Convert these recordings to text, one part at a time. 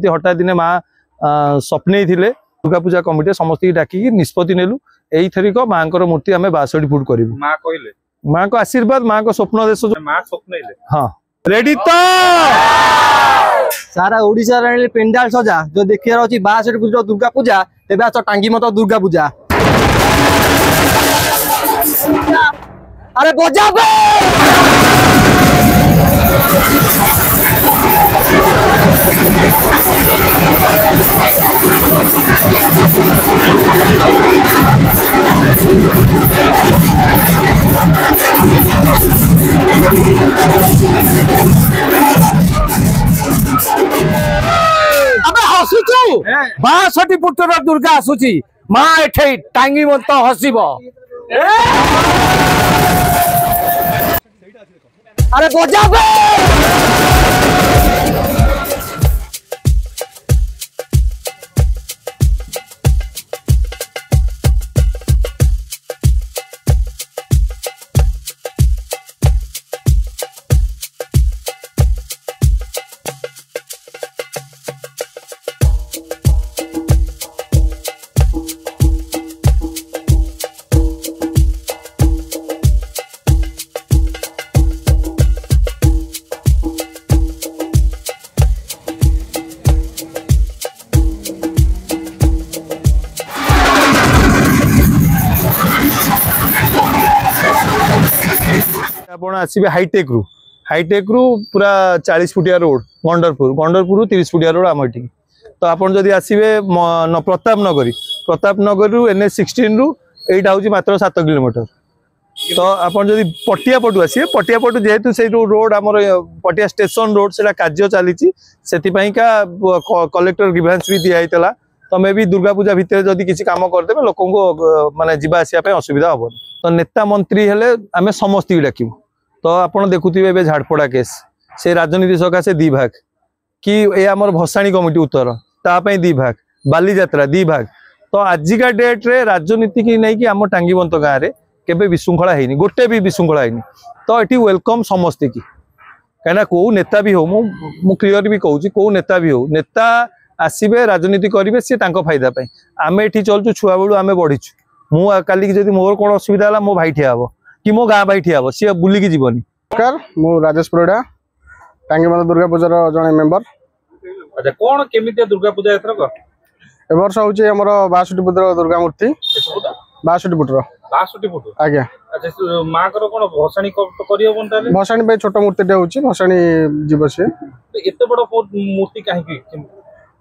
हठात दिने माँ स्वप्न थे दुर्गा पूजा कमिटी समस्त डाकी निष्पत्ति नेलु यही थरिक माँ मूर्ति आम 62 फुट करूँ। माँ को आशीर्वाद माँ को स्वप्न देश हाँ रेडी तो सारा ओडिशा रे पेंडाल सजा जो देखिए रही 62 फुट दुर्गा पूजा तेज आस टांगी मत दुर्गा पूजा। अरे बजा हसुचु 62 फुटर दुर्गा आसुची माँ एठे टांगी मत हसब। अरे बजा आपण आसबे हाईटेक रु पूरा 40 फुटिया रोड गंडरपुर 30 फुटिया रोड आम एटी तो आपन जदि आसबे प्रताप नगर रु NH16 रु एटा होची मात्र 7 किलोमीटर तो आपन जदि पटिया पटु आसीबे पटिया पटु जेहेतु से रोड आमर पटिया स्टेशन रोड सेटा कार्य चली सेति पई का कलेक्टर ग्रीवेंस भी दिया हैतला तो मे भी दुर्गा पूजा भितर जदि किसी काम करदेबे लोक को माने जिबा आसिया पे असुविधा होबो तो नेता मंत्री हेले आमे समस्त डाकिबो तो आपण देखुथिबे झाड़पड़ा केस से राजनीति सकाशे 2 भाग कि ए आमर भसाणी कमिटी उत्तर तापई 2 भाग बाली यात्रा 2 भाग तो आजिका डेट रे राजनीति की नहीं कि आम टांगीबंत गाँव में केबे विशृंखला हैनी गोटे भी विशृंखला हैनी तो ये वेलकम समस्ते की कहीं कौ नेता भी हो मु क्लियर भी कहूँ कौ नेता भी हो नेता आसबे राजनीति करेंगे सी फायदा पाई आम ये चलचु छुआ बेलू आम बढ़ीचु मु काली जब मोर कौन असुविधा है मो भाई ठिया हे कि मो गाँ भाई ठिया हे सी बुलिकी जीवनी। नमस्कार मु राजेश परिड़ा टांगीबंत दुर्गा पूजार जड़े मेम्बर। अच्छा कौन केमी दुर्गा पूजा एथरक ए वर्ष होची हमर 62 फुट दुर्गा मूर्ति 62 फुट 62 फुट आज्ञा। अच्छा माँ को कौन भसाणी कर भसाणी पे छोट मूर्ति होची भसाणी जीव सी एते बड़ मूर्ति काहे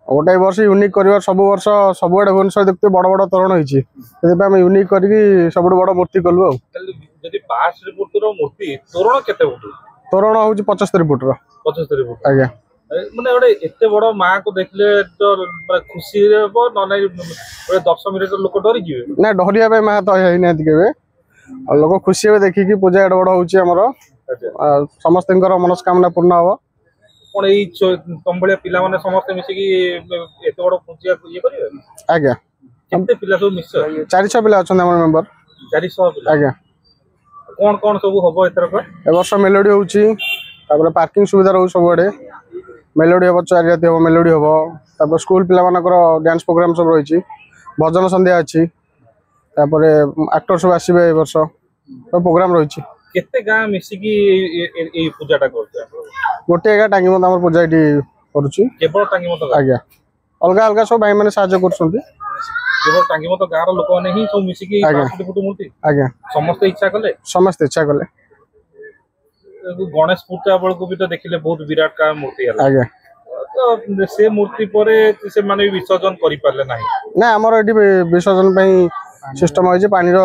गोटे वर्ष यूनिक कर सब वर्ष सब आड़े भुवनेश्वर देखते बड़ बड़ तोरण होती यूनिक करके सब बड़ मूर्ति कलु मूर्ति तोरण केते फुट तोरण हूँ 75 फुट 75 फुट आज्ञा माने गोटे एते बड़ माँ को देखले तो खुशी दशमी लोक डरी जीवे ना डरिया माँ तो है लोक खुशी हे देखिकी पूजा एड बड़ हूँ समस्त मनस्कामना पूर्ण हम कौन तुम भाया पिला माने समस्त मिसिकी एते बड़ पूजा ये करिवे आज्ञा केते पिला सब मिस 400 पिला अछन हमर मेंबर 400 पिला आज्ञा। कौन कौन सब हबो एतरक ए वर्ष मेलोडी होउची तापर पार्किंग सुविधा रहउ सब आड़े मेलोडी हबो 4 राति हबो मेलोडी हबो तापर स्कूल पिला मानकर डांस प्रोग्राम सब रहिची भजन संध्या अछि तापर एक्टर सब आसीबे ए वर्ष तो प्रोग्राम रहिची केते गां मिसिकी ए पूजाटा करछ गोटे गां टांगीबंत हमर पूजा एटी करूची केवल टांगीबंत आज्ञा अलगा अलगा सब भाई माने साहाय्य करछंती केवल टांगीबंत गां रो लोक माने ही सब मिसिकी 62 फुट मूर्ति आज्ञा समस्त इच्छा कले गणेश पूजा बळ को भी तो देखिले बहुत विराट का मूर्ति है आज्ञा तो से मूर्ति परे से माने विसर्जन करि पाले नाही ना हमर एटी विसर्जन पई सिस्टम होई जे पानी रो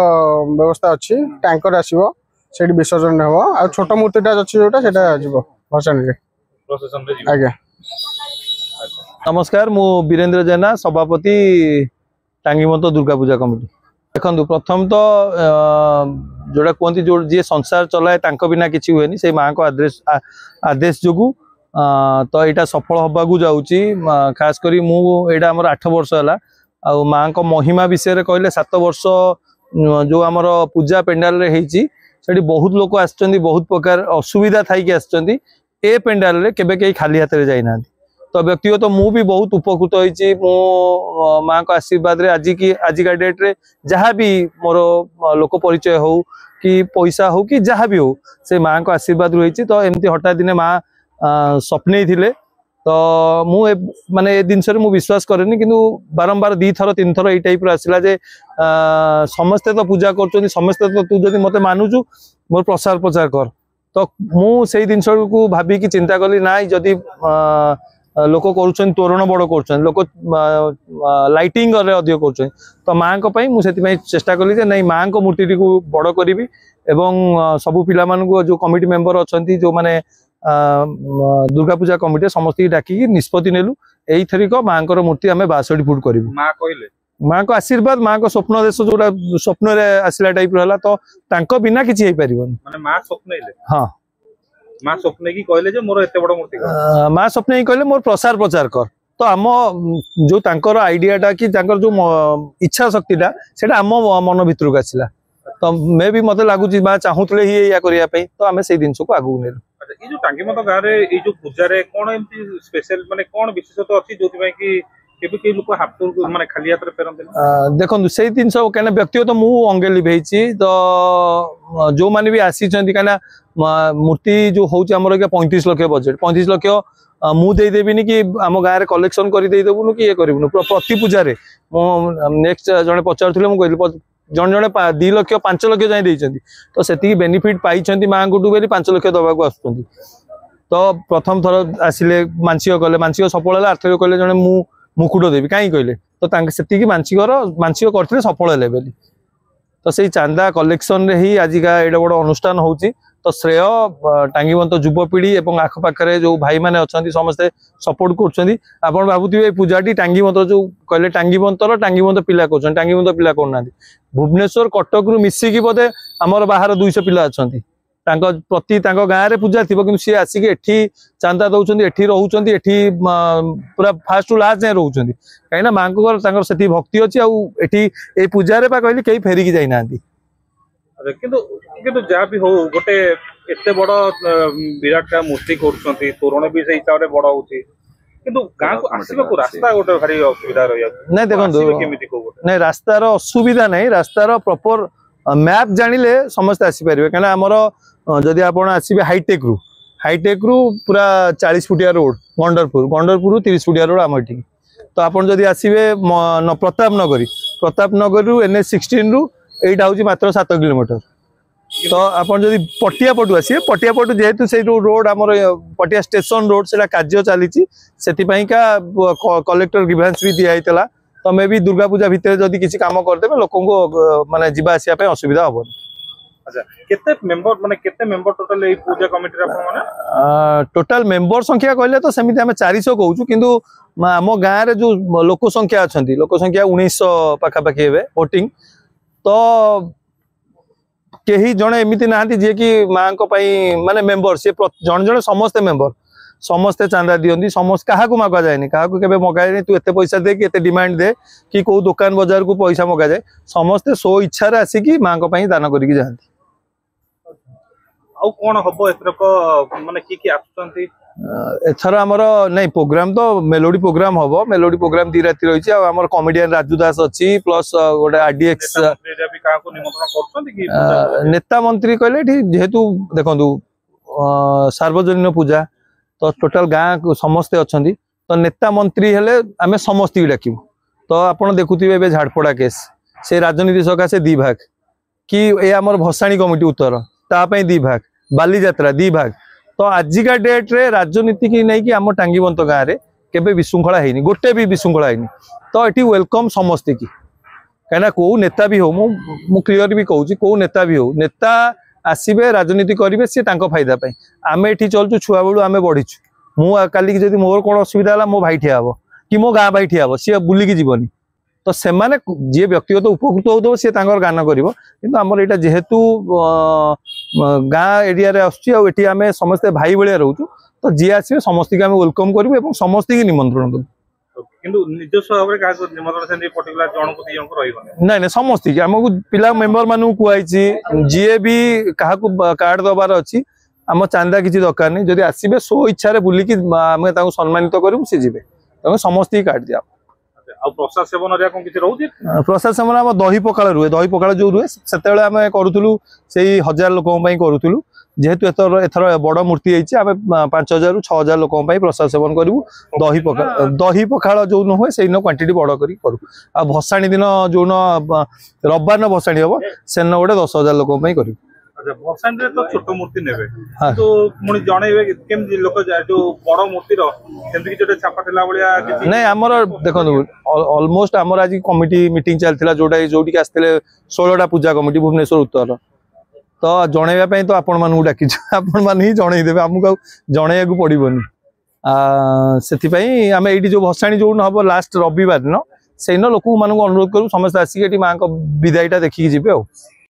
व्यवस्था अछि टैंकर आसीबो सेठी विसर्जन हो आ छोट मूर्तिटा अछि जोटा सेटा जिवो भसाणी रे प्रोसेसन रे जिवो आज्ञा। नमस्कार मु वीरेंद्र जेना सभापति टांगीबंत दुर्गा पूजा कमिटी देखो प्रथम तो जोड़ा कहती जो जी संसार चलाए तांको बिना किसी हुए से माँ को आदेश जो तो यहाँ सफल हवाक जाऊँगी खास करी मुझा आम 8 वर्ष है आ माँ को महिमा विषय कहले 7 वर्ष जो आमर पूजा पेंडाल से बहुत लोग आसुच्च बहुत प्रकार असुविधा थी आसुच्च ए पेंडाल रे केबे कहीं खाली हाथ में जाइना तो तो व्यक्तिगत मु भी बहुत उपकृत होइछि मो माँ को आशीर्वाद रे आजिका डेट रे जहाँ भी मोर लोक परिचय हो कि पैसा हो कि जहाँ भी हो से माँ को आशीर्वाद रही। तो एमती हठात दिने माँ स्वप्ने थिले तो मु माने ए जिनस मु विश्वास करेनि किंतु बारंबार 2 थर 3 थर ए टाइप आसला जे समस्ते तो पूजा कर समस्ते तो तू जदि मते मानुचु मोर प्रसार प्रचार कर तो मु से जिनस को भाभी की चिंता कली ना जदि लोक करुछन तोरण बड़ करुछन लोक लाइटिंग रे अधिक करुछन तो माँ को पई मु सेति पई चेष्टा कली जे नहीं माँ को मूर्ति को बड़ करी एवं सबु पिला मान को जो कमिटी मेंबर अछंती जो माने दुर्गा पूजा कमिटी समस्त डाकी निष्पत्ति नेलु एई थरिक माँ को मूर्ति आम 62 फुट करूँ। माँ कहले माँ को आशीर्वाद माँ को स्वप्न देश जो स्वप्न रे आसला टाइप रहा तो तांको बिना किछि हेई परिबन माने माँ स्वप्नइले हाँ माँ स्वप्ने की कहले जे मोर एते बड़ मूर्ति माँ स्वप्ने कहले मोर प्रसार प्रचार कर तो आम जो तांकर आइडियाटा कि तांकर जो इच्छा शक्तिटा सेटा आम मन भितर को आसला तो मे भी मते लागुची माँ चाहूतले ही या करिया पई तो आमे सेई दिनस को आगु नेलु। ये जो टांगीमत गाँव रे ये जो पूजा रे कोन एमती स्पेशल माने कोन विशेषता अछि जोति भाई कि केबे के लोक हाथ माने खाली हाथ रे फेरन देखो से जिनस कहना व्यक्तिगत मु अंगे लिभेछि तो जो माने भी आसी छथि कहना मूर्ति जो होउछि हमर 35 लाख बजेट 35 लाख मु दे देबिनी कि आम गाँव रे कलेक्शन करि दे देबुनु कि ये करिबुनु प्रति पूजा रे मो नेक्स्ट जने पचारथिले मु कहली जन जने 2 लाख 5 लाख जाए देइछन्ति तो सेति बेनिफिट पाइछन्ति माँ गुटू बेली 5 लाख दबा को आछन्ति तो प्रथम थर आसिले मानसिक कले मानसिक सफल है आर्थिक कहले जने मु मुकुट देवी कहीं कहले तो सेति मानसिक करथिले सफल हेले बेली तो से चांदा कलेक्शन रे ही आजिका एडा बड़ अनुष्ठान होउची तो श्रेय टांगीबंत युवपीढ़ी और आखपाखे जो भाई मैंने अच्छा समस्ते सपोर्ट कर भावुवे पूजाटी टांगीबंत जो कहले टांगीबंत पिला कर टांगीबंत पिला करना भुवनेश्वर कटक रु मिसिकी बोधे आमर बाहर 200 पिला अच्छा प्रति गाँव में पूजा थी कि सी आसिक एठी चांदा दौरान एठी रोचंती एठी पूरा फास्ट टू लास्ट जाए रोचंती कहीं माँ को से भक्ति अच्छी आठी ए पूजा कहली कहीं फेरिकी जाइना किंतु जहाँ भी हो गोटे एते बड़ विराट का मूर्ति कर तोरण भी से हिसाब से बड़ होची किंतु गाँव को आसवा को रास्ता गोटे भारी असुविधा रही नहीं देखो नहीं रास्तार असुविधा नहीं रास्तार प्रॉपर मैप जानिले समस्त आसीपारे कहीं आमर जदि आप आसवे हाईटेक रु पूरा 40 फुटिया रोड गंडरपुर 30 फुटिया रोड आम ये तो आप आसवे प्रताप नगर रु NH16 रु एटा हूँ मात्र 7 किलोमीटर तो आप पटिया पटु आसे पटिया पटु जेहेतु से रोड आमर पटिया स्टेशन रोड से कार्य चली कलेक्टर ग्रीवेंस भी दिखाई तो मे भी दुर्गा पूजा भितर जदि किसी काम करदे लोक माने जीवा आसिया असुविधा हेबन। अच्छा केते मेंबर माने केते member total A Puja committee रा माने टोटल मेंबर संख्या कहले तो सेमिति हम 400 कहूछु किंतु आम गाँव रे जो लोक संख्या अछंती लोक संख्या 1900 पाखा पाखी हेबे वोटिंग तो केही जणे एमिति नाहंती जे कि माँ को पई माने मेंबर से जण जण समस्त मेंबर समस्ते चांदा दियंती समस्त क्या मगा जाए क्या मगा जाए तू एत पैसा दे कि एत डिमांड दे कि कौ दुकान बाजार को पैसा मगा जाए समस्ते सो इच्छा आसिकी माँ को दान करके जाती कौन हम माने की आसुचंती एथर आमर नहीं प्रोग्राम तो मेलोडी प्रोग्राम हम मेलोडी प्रोग्राम 2 राति रही आमर कॉमेडियन राजू दास अच्छी प्लस गोटे RDX नेता मंत्री कहले जेहेतु देखु सार्वजनिक पूजा तो टोटाल गाँ समस्ते अच्छा तो नेता मंत्री हेले आमे समस्त डाकू तो आप देखुवे झाड़पड़ा केस से राजनीति सकाशे 2 भाग कि ये आमर भसाणी कमिटी उत्तर तापाई 2 भाग बाली यात्रा 2 भाग तो आजिका डेट रे राजनीति की नहीं कि आम टांगीबंत गाँव में केबे विशृंखला है गोटे भी विशृंखला है तो ये वेलकम समस्ते की कहीं कौ नेता भी हो मु क्लियर भी कहूँ कौ नेता भी हो नेता आसबे राजनीति करेंगे सी फायदा आम ये चलचु छुआ बेलू आम बढ़ीचु मुझे जब मोर कौन असुविधा है मो भाई ठिया कि मो गाँ भाई ठिया सी बुलिकी जीवनी तो से जी व्यक्तिगत उपकृत होता सी गान कर आमर यहाँ जेहेतु गाँ एरिया आसमें समस्ते भाई भाया रोचु तो जी आसवे समस्त वेलकम करूँ समस्त की निमंत्रण देव नहीं समस्त आमको पिला मेंबर मानू कहुई जी भी क्या कार्ड दबार अच्छी आम चांदा किसी दरकार नहीं जदि आसबे सो इच्छा बुलिकी आम सम्मानित करूँ सी जी तेज समस्त ही काट दिया प्रसाद सेवन हरिया कौन किसी रोचे प्रसाद सेवन आम दही पखाड़ रुहे दही पखाड़ जो रुहे से आम करूँ से 1000 लोक करूँ जेहेतु एथर बड़ मूर्ति आम 5000 ରୁ 6000 लोक प्रसाद सेवन करूँ दही पखाड़ जो न हुए से क्वांटिटी बड़ करूँ आ भसाणी दिन जो रविवार न भसाणी हम से गोटे 10,000 लोक करूँ अच्छा भसाणी रे तो छोट मूर्ति नेबे तो मुनी जणैबे केमि लोक जो बड़ मूर्ति रो सेमति कि जोटे छापा थिला बलिया किछि नहीं आमर देखो ऑलमोस्ट आमर आज कमिटी मीटिंग चलथिला जोटी आसते 16टा पूजा कमिटी भुवनेश्वर उत्तर तो जनइबा तो आपण मानू डाकी आपण मान ही जनईदेवे आमको जनइया पड़ोनी से आम ये जो भसाणी जो हम लास्ट रविवार दिन से लोक मान अनुरोध करूँ समस्त आसिक माँ विदायटा देखिकी जी।